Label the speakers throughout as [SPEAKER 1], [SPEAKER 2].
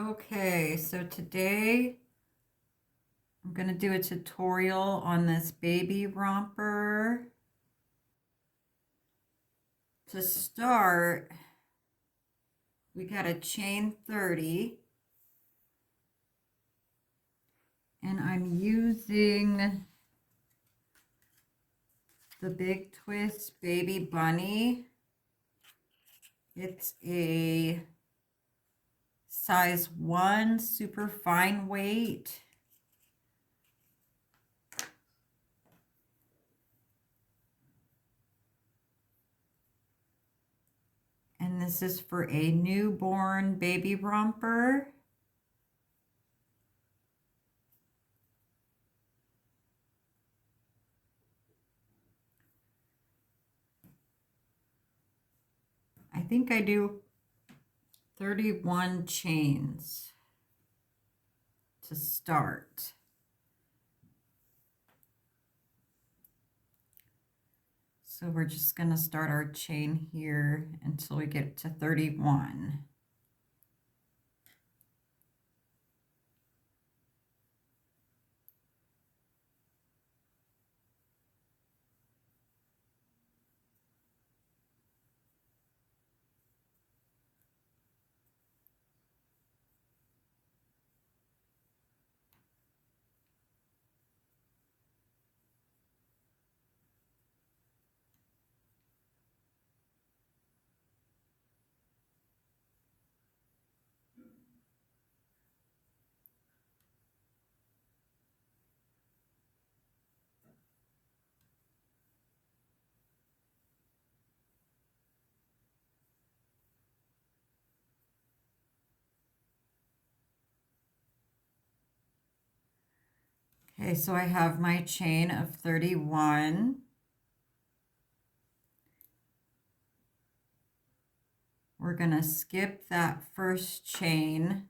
[SPEAKER 1] Okay, so today I'm going to do a tutorial on this baby romper. To start, we got a chain 30, and I'm using the Big Twist Baby Bunny. It's a size 1 super fine weight. And this is for a newborn baby romper. I think I do 31 chains to start. So we're just going to start our chain here until we get to 31. Okay, so I have my chain of 31. We're going to skip that first chain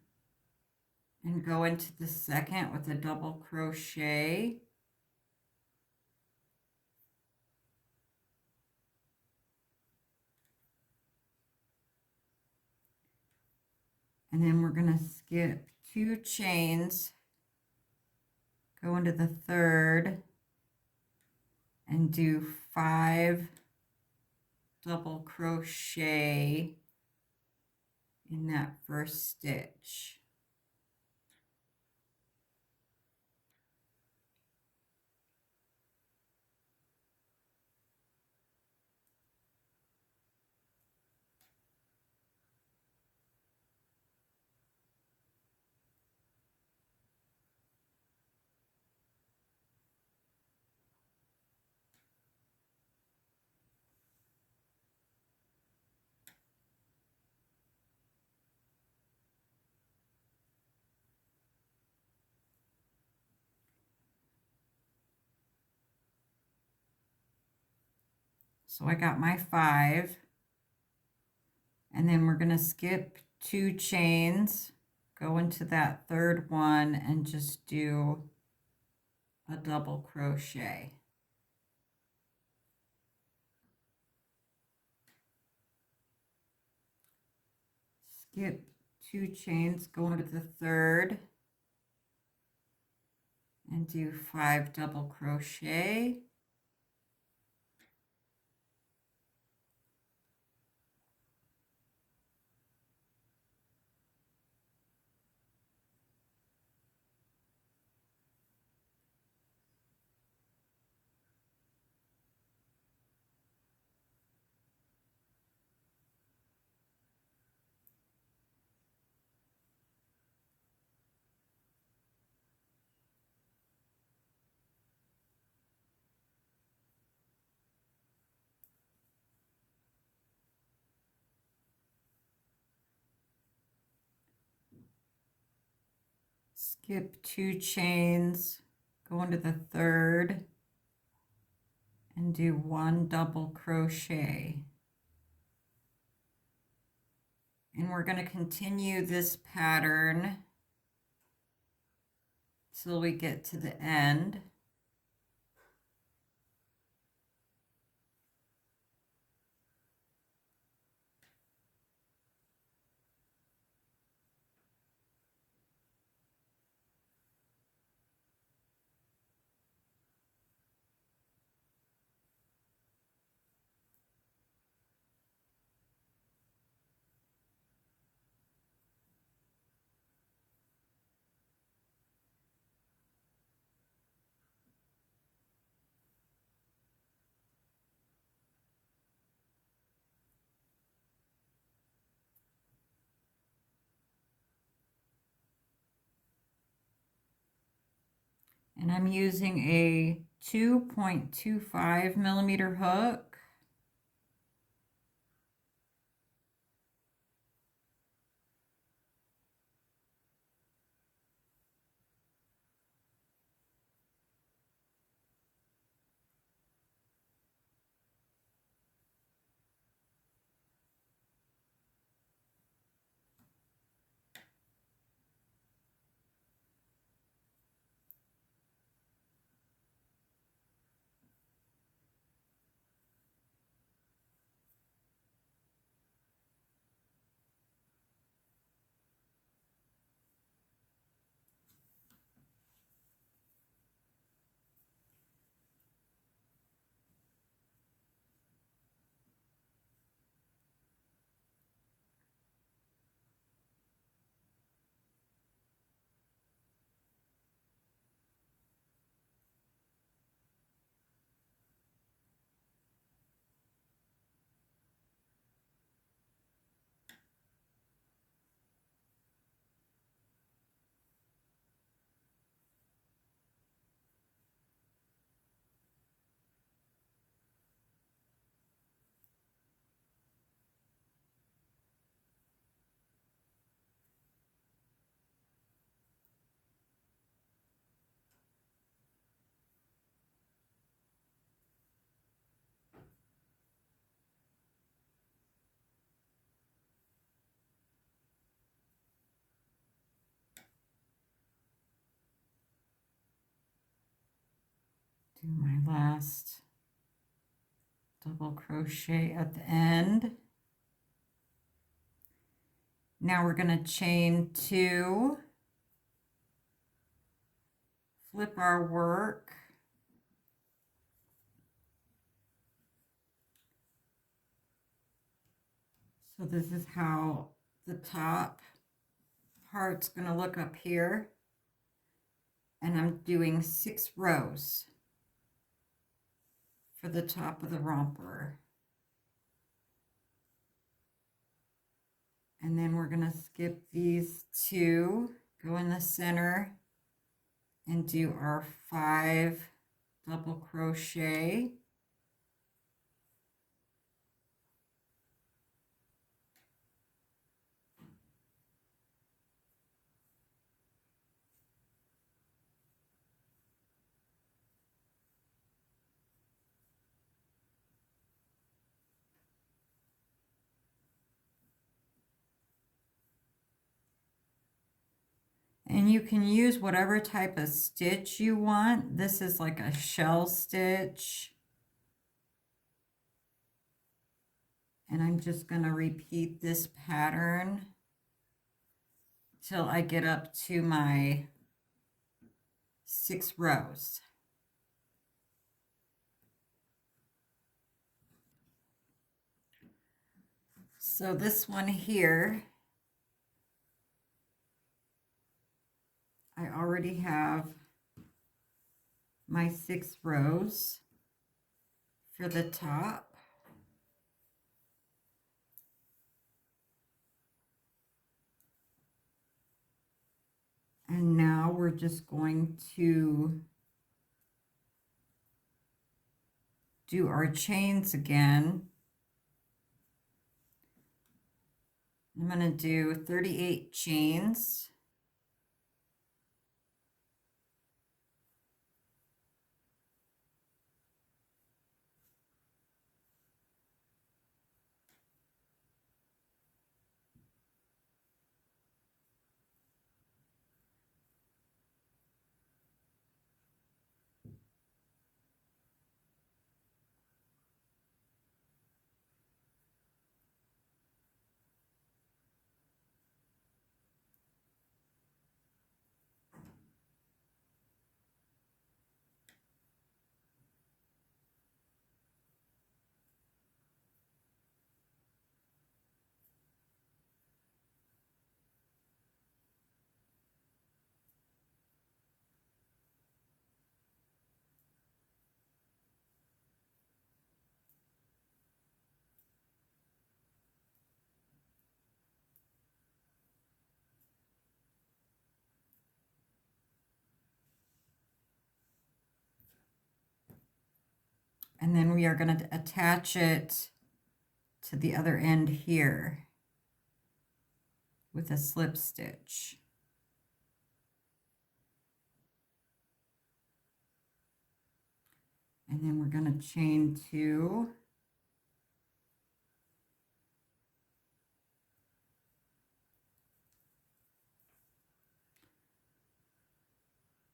[SPEAKER 1] and go into the second with a double crochet. And then we're going to skip 2 chains, go into the third, and do 5 double crochet in that first stitch. So I got my 5, and then we're going to skip 2 chains, go into that third one, and just do a double crochet. Skip 2 chains, go into the third, and do 5 double crochet. Skip 2 chains, go into the third, and do 1 double crochet. And we're going to continue this pattern till we get to the end. And I'm using a 2.25 millimeter hook. Do my last double crochet at the end. Now we're going to chain 2, flip our work, so this is how the top part's going to look up here, and I'm doing 6 rows for the top of the romper. And then we're going to skip these 2, go in the center, and do our 5 double crochet. And you can use whatever type of stitch you want. This is like a shell stitch. And I'm just going to repeat this pattern till I get up to my 6 rows. So this one here, I already have my 6 rows for the top. And now we're just going to do our chains again. I'm going to do 38 chains. And then we are going to attach it to the other end here with a slip stitch. And then we're going to chain 2.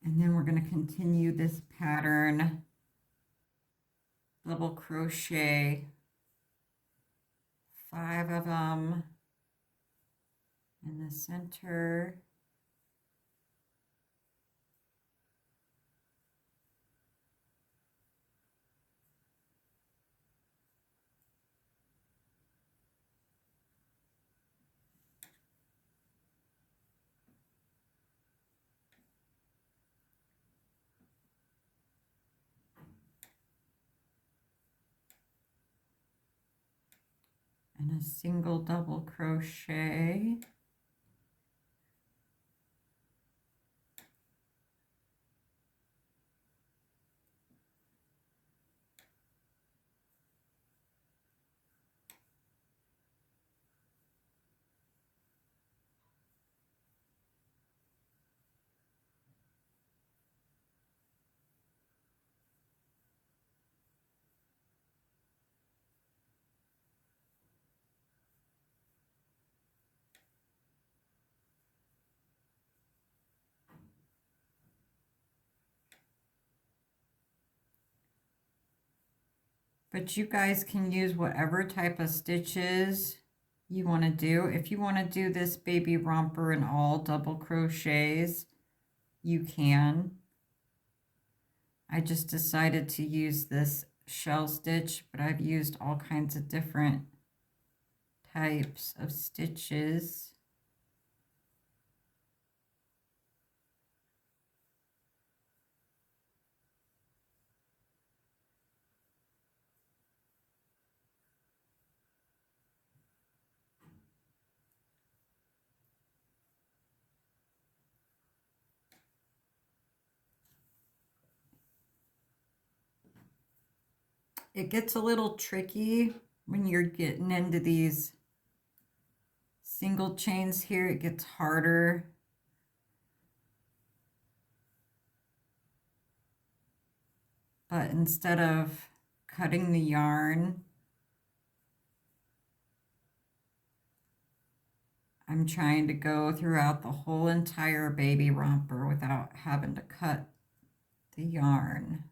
[SPEAKER 1] And then we're going to continue this pattern, double crochet 5 of them in the center. And a single double crochet. But you guys can use whatever type of stitches you want to do. If you want to do this baby romper in all double crochets, you can. I just decided to use this shell stitch, but I've used all kinds of different types of stitches. It gets a little tricky when you're getting into these single chains here. It gets harder. But instead of cutting the yarn, I'm trying to go throughout the whole entire baby romper without having to cut the yarn.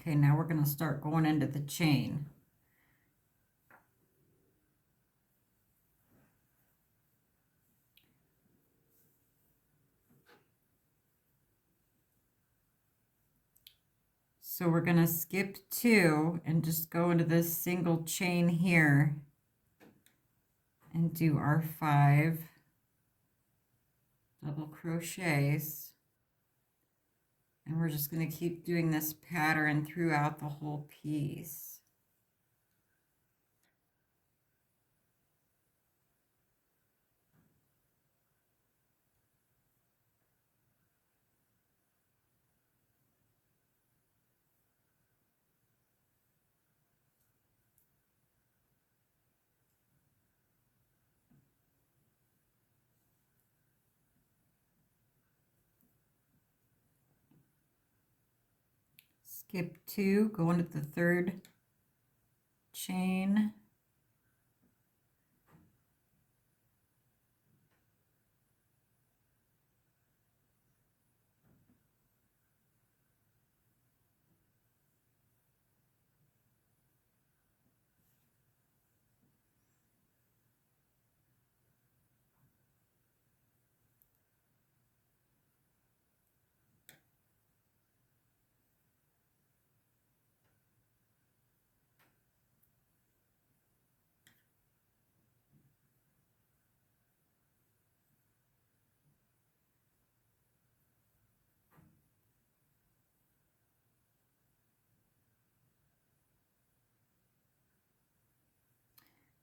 [SPEAKER 1] Okay, now we're going to start going into the chain. So we're going to skip 2 and just go into this single chain here and do our 5 double crochets. And we're just going to keep doing this pattern throughout the whole piece. skip 2, go into the third chain.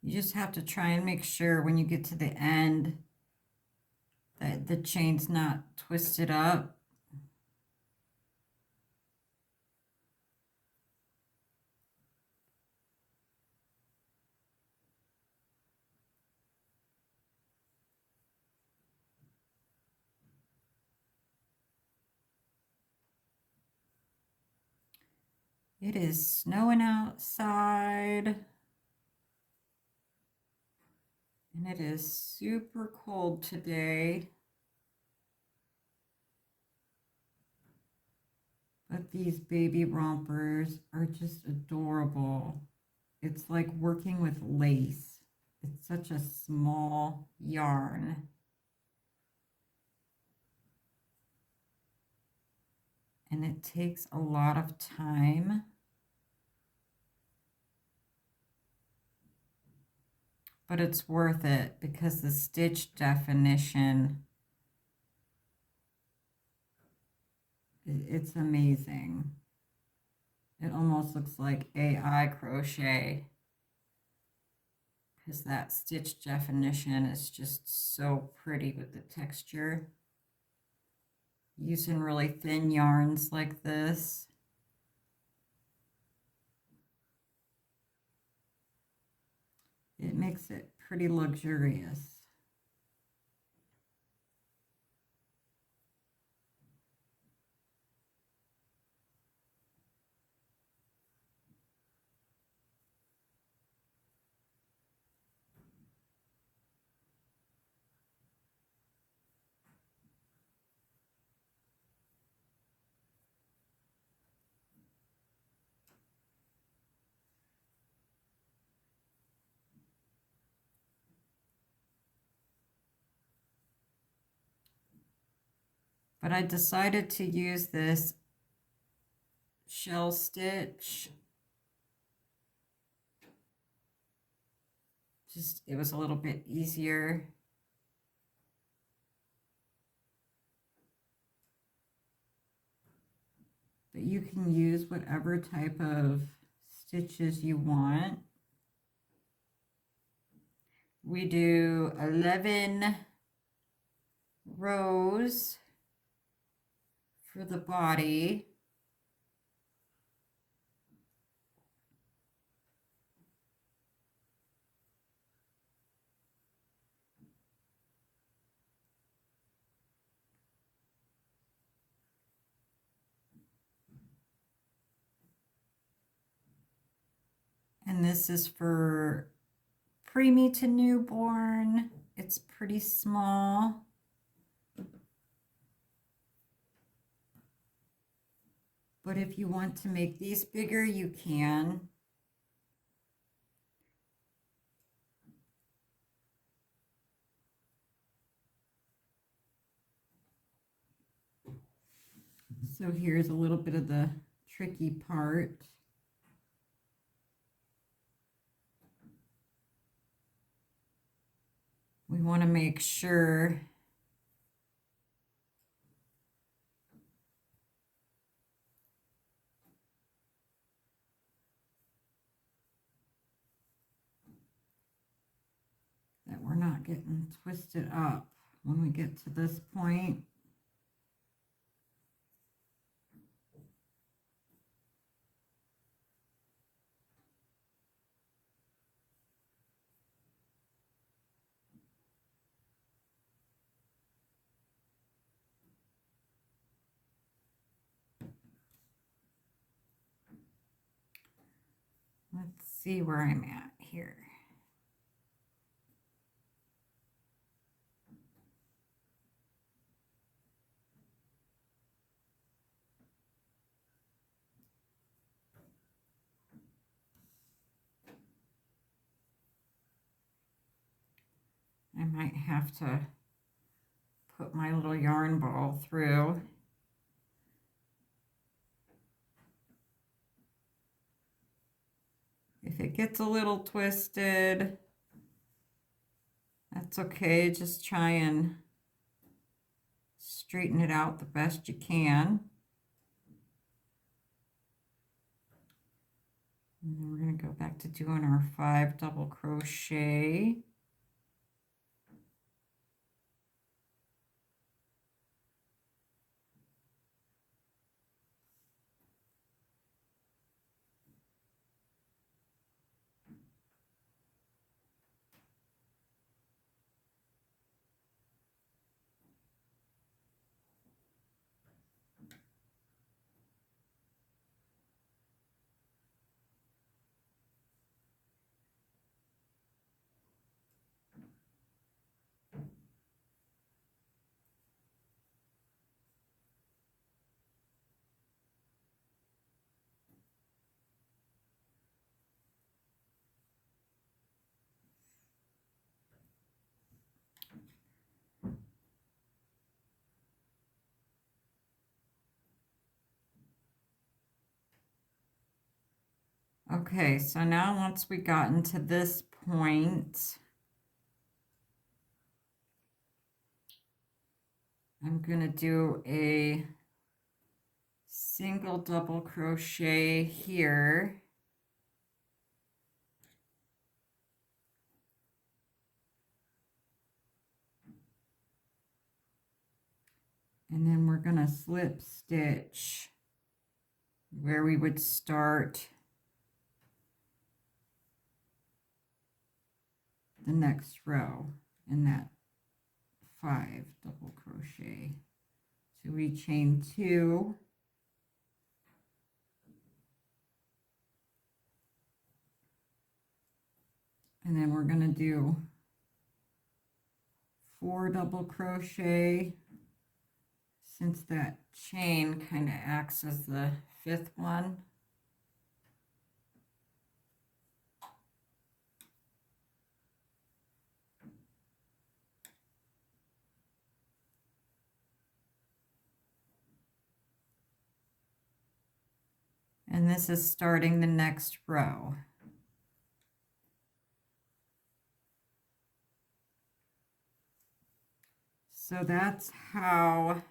[SPEAKER 1] You just have to try and make sure when you get to the end that the chain's not twisted up. It is snowing outside. And it is super cold today. But these baby rompers are just adorable. It's like working with lace. It's such a small yarn. And it takes a lot of time. But it's worth it because the stitch definition, it's amazing. It almost looks like AI crochet because that stitch definition is just so pretty with the texture. Using really thin yarns like this. It makes it pretty luxurious. But I decided to use this shell stitch. Just, it was a little bit easier. But you can use whatever type of stitches you want. We do 11 rows for the body. And this is for preemie to newborn. It's pretty small. But if you want to make these bigger, you can. So here's a little bit of the tricky part. We want to make sure that we're not getting twisted up when we get to this point. Let's see where I'm at here. I might have to put my little yarn ball through. If it gets a little twisted, that's okay. Just try and straighten it out the best you can. And then we're going to go back to doing our 5 double crochet. Okay, so now once we gotten to this point, I'm going to do a single double crochet here. And then we're going to slip stitch where we would start the next row in that 5 double crochet. So we chain 2, and then we're going to do 4 double crochet, since that chain kind of acts as the 5th one. And this is starting the next row. So that's how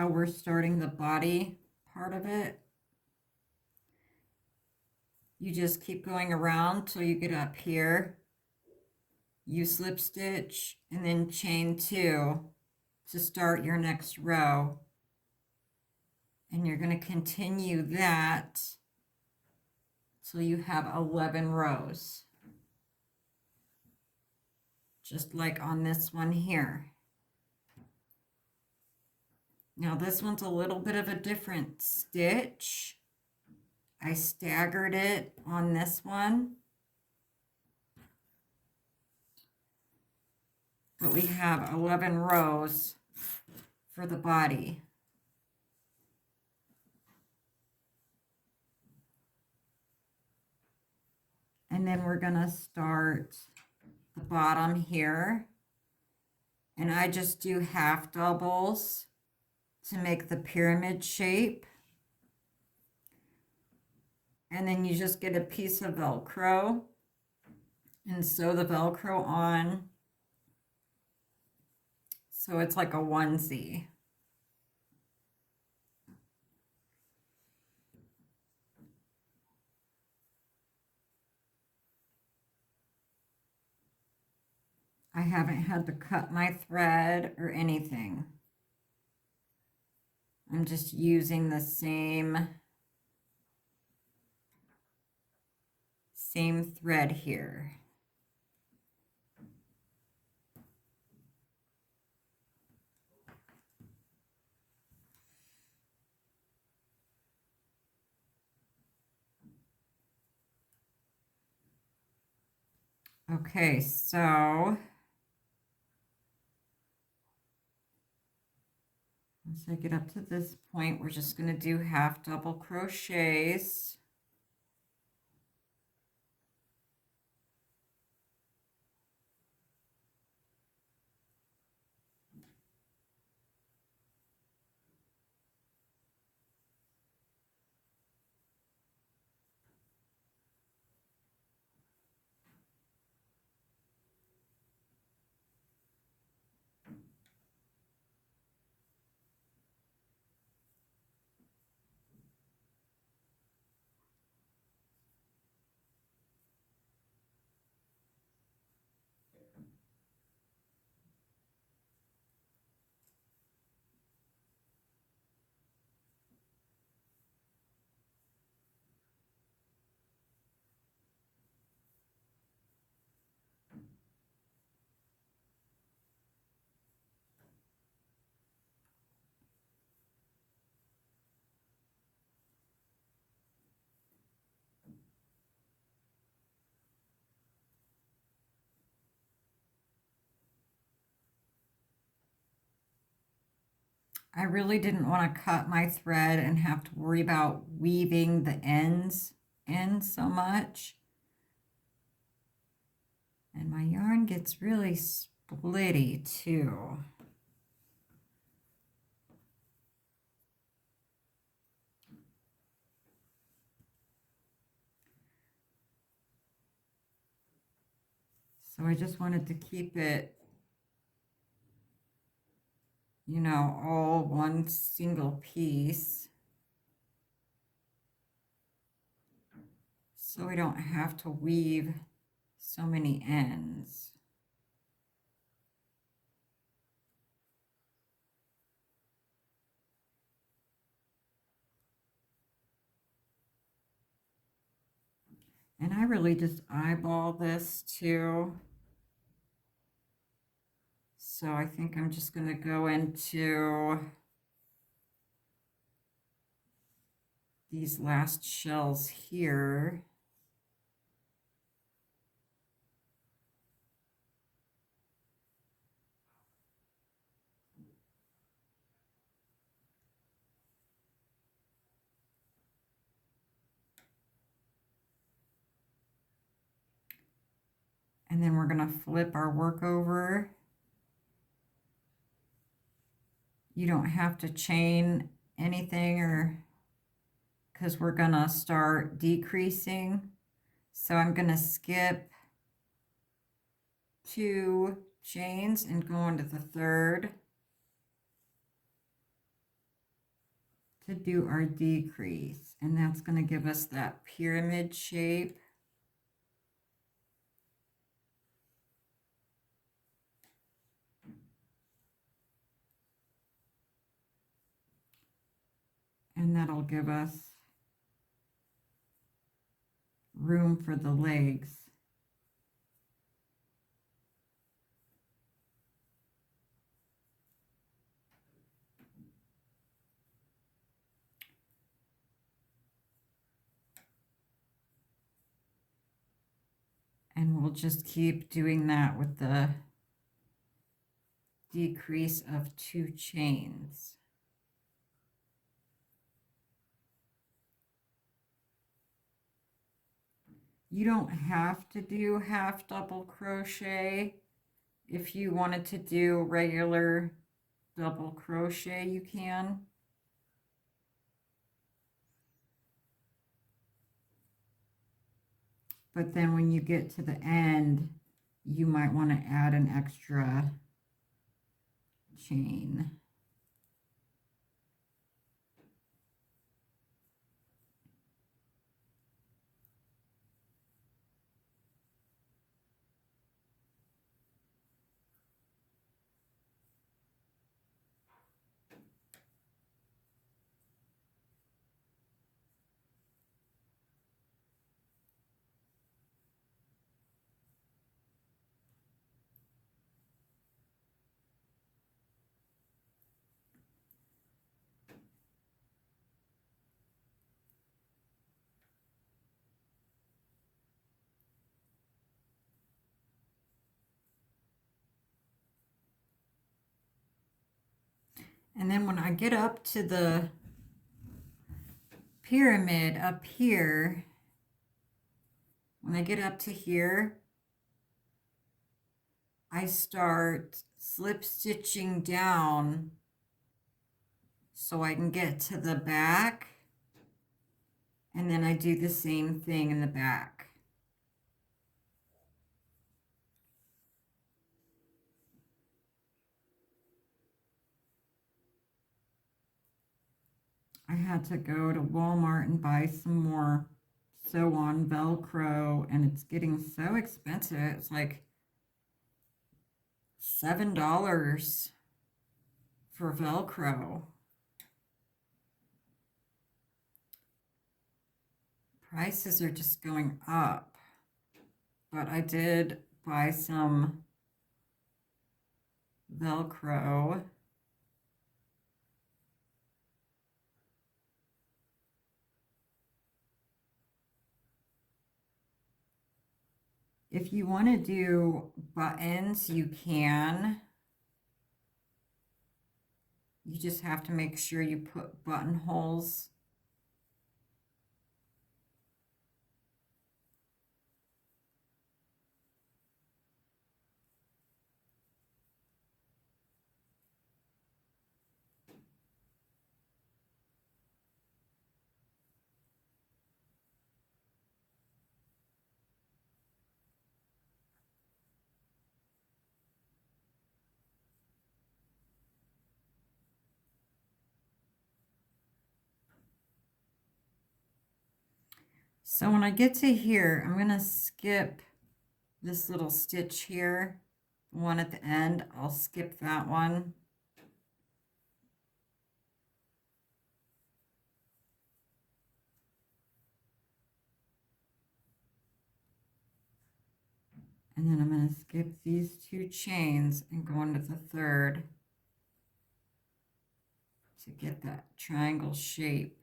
[SPEAKER 1] we're starting the body part of it. You just keep going around till you get up here. You slip stitch and then chain 2 to start your next row. And you're going to continue that till you have 11 rows. Just like on this one here. Now this one's a little bit of a different stitch. I staggered it on this one. But we have 11 rows for the body. And then we're going to start the bottom here. And I just do half doubles to make the pyramid shape. And then you just get a piece of Velcro and sew the Velcro on. So it's like a onesie. I haven't had to cut my thread or anything. I'm just using the same thread here. Okay, so once I get up to this point, we're just going to do half double crochets. I really didn't want to cut my thread and have to worry about weaving the ends in so much. And my yarn gets really splitty too. So I just wanted to keep it, you know, all one single piece, so we don't have to weave so many ends. And I really just eyeball this too. So I think I'm just going to go into these last shells here. And then we're going to flip our work over. You don't have to chain anything, or because we're going to start decreasing. So I'm going to skip 2 chains and go into the third to do our decrease. And that's going to give us that pyramid shape. And that'll give us room for the legs. And we'll just keep doing that with the decrease of 2 chains. You don't have to do half double crochet. If you wanted to do regular double crochet, you can. But then when you get to the end, you might want to add an extra chain. And then when I get up to the pyramid up here, when I get up to here, I start slip stitching down so I can get to the back, and then I do the same thing in the back. I had to go to Walmart and buy some more sew on Velcro, and it's getting so expensive. It's like $7 for Velcro. Prices are just going up. But I did buy some Velcro. If you want to do buttons, you can. You just have to make sure you put buttonholes. So when I get to here, I'm going to skip this little stitch here, the one at the end. I'll skip that one. And then I'm going to skip these 2 chains and go into the third to get that triangle shape.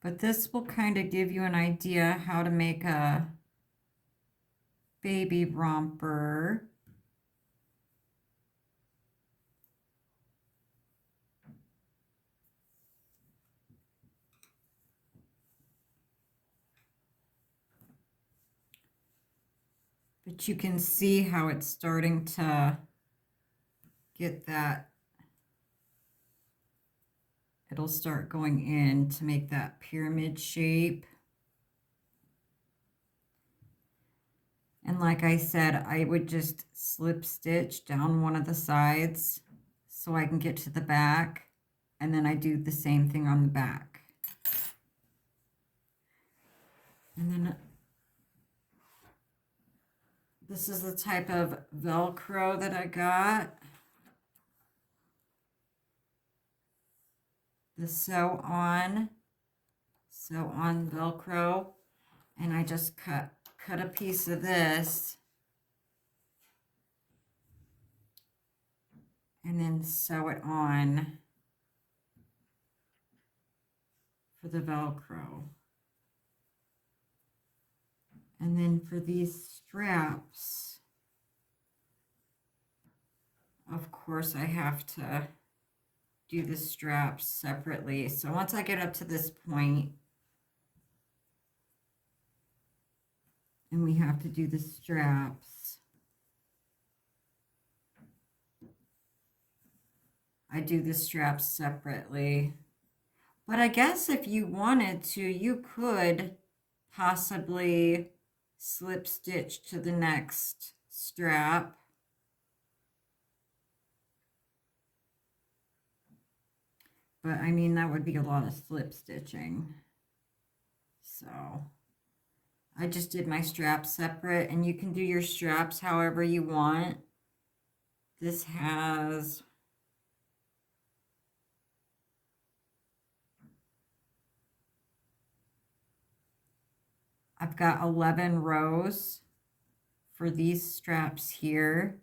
[SPEAKER 1] But this will kind of give you an idea how to make a baby romper. But you can see how it's starting to get that. It'll start going in to make that pyramid shape. And like I said, I would just slip stitch down one of the sides so I can get to the back. And then I do the same thing on the back. And then this is the type of Velcro that I got. The sew on Velcro, and I just cut a piece of this and then sew it on for the Velcro. And then for these straps, of course I have to do the straps separately. So once I get up to this point, and we have to do the straps, I do the straps separately. But I guess if you wanted to, you could possibly slip stitch to the next strap. But I mean, that would be a lot of slip stitching. So I just did my straps separate, and you can do your straps however you want. This has I've got 11 rows for these straps here.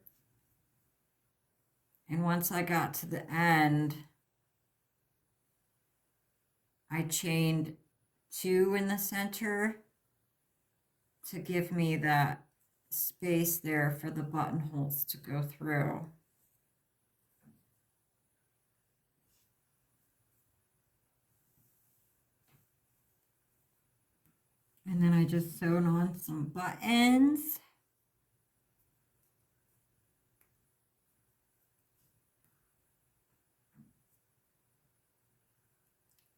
[SPEAKER 1] And once I got to the end, I chained 2 in the center to give me that space there for the buttonholes to go through. And then I just sewed on some buttons.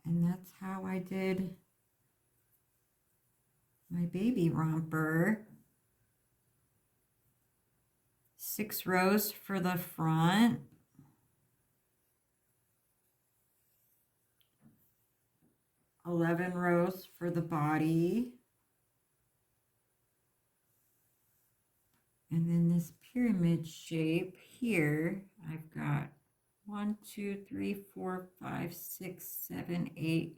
[SPEAKER 1] And that's how I did my baby romper. 6 rows for the front. $11 rows for the body. And then this pyramid shape here, I've got 1, 2, 3, 4, 5, 6, 7, 8,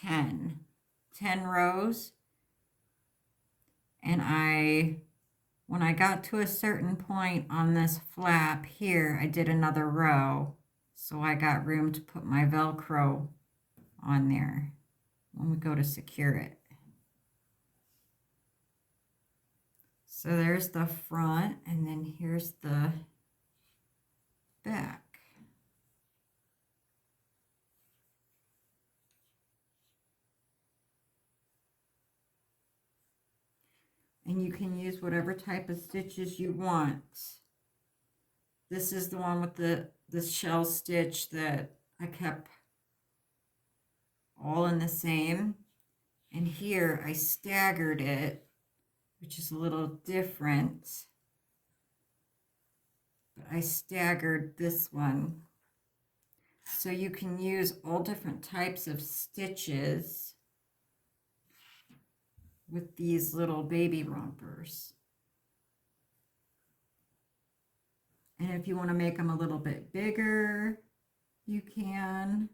[SPEAKER 1] 10. 10 rows. And when I got to a certain point on this flap here, I did another row. So I got room to put my Velcro on there when we go to secure it. So there's the front, and then here's the back. And you can use whatever type of stitches you want. This is the one with the shell stitch that I kept all in the same. And here I staggered it, which is a little different. But I staggered this one. So you can use all different types of stitches with these little baby rompers. And if you want to make them a little bit bigger, you can.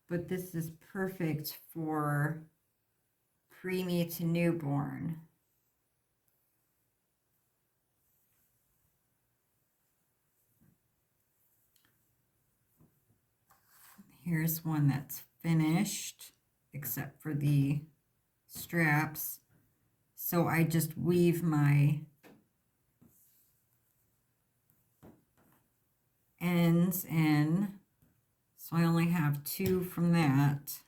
[SPEAKER 1] But this is perfect for preemie to newborn. Here's one that's finished, except for the straps. So I just weave my ends in. So I only have 2 from that.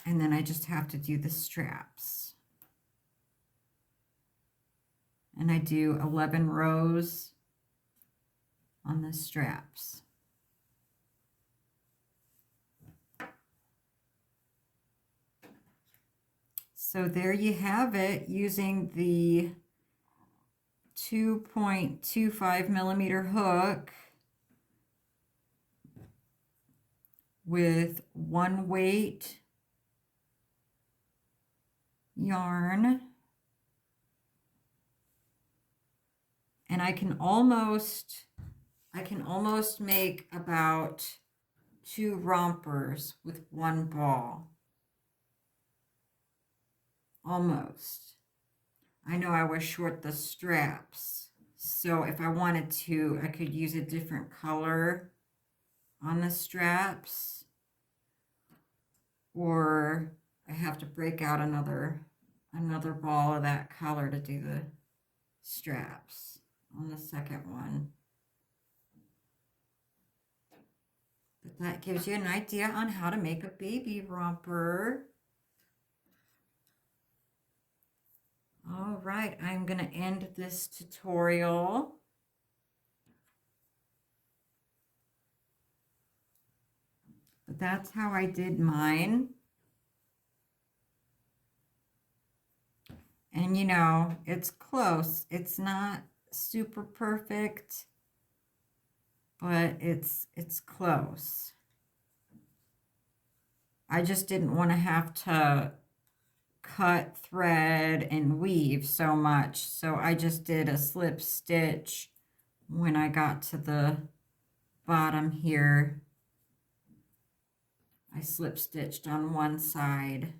[SPEAKER 1] And then I just have to do the straps. And I do 11 rows on the straps. So there you have it, using the 2.25 millimeter hook with 1 weight yarn. And I can almost make about 2 rompers with 1 ball. Almost. I know I was short the straps, so if I wanted to, I could use a different color on the straps, or I have to break out another ball of that color to do the straps on the second one. But that gives you an idea on how to make a baby romper. All right, I'm going to end this tutorial. But that's how I did mine. And you know, it's close. It's not super perfect, but it's close. I just didn't want to have to cut, thread, and weave so much. So I just did a slip stitch when I got to the bottom here. I slip stitched on one side,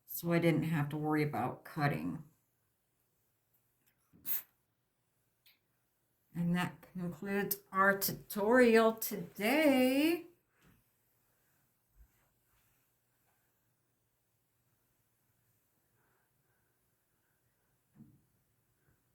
[SPEAKER 1] so I didn't have to worry about cutting. And that concludes our tutorial today.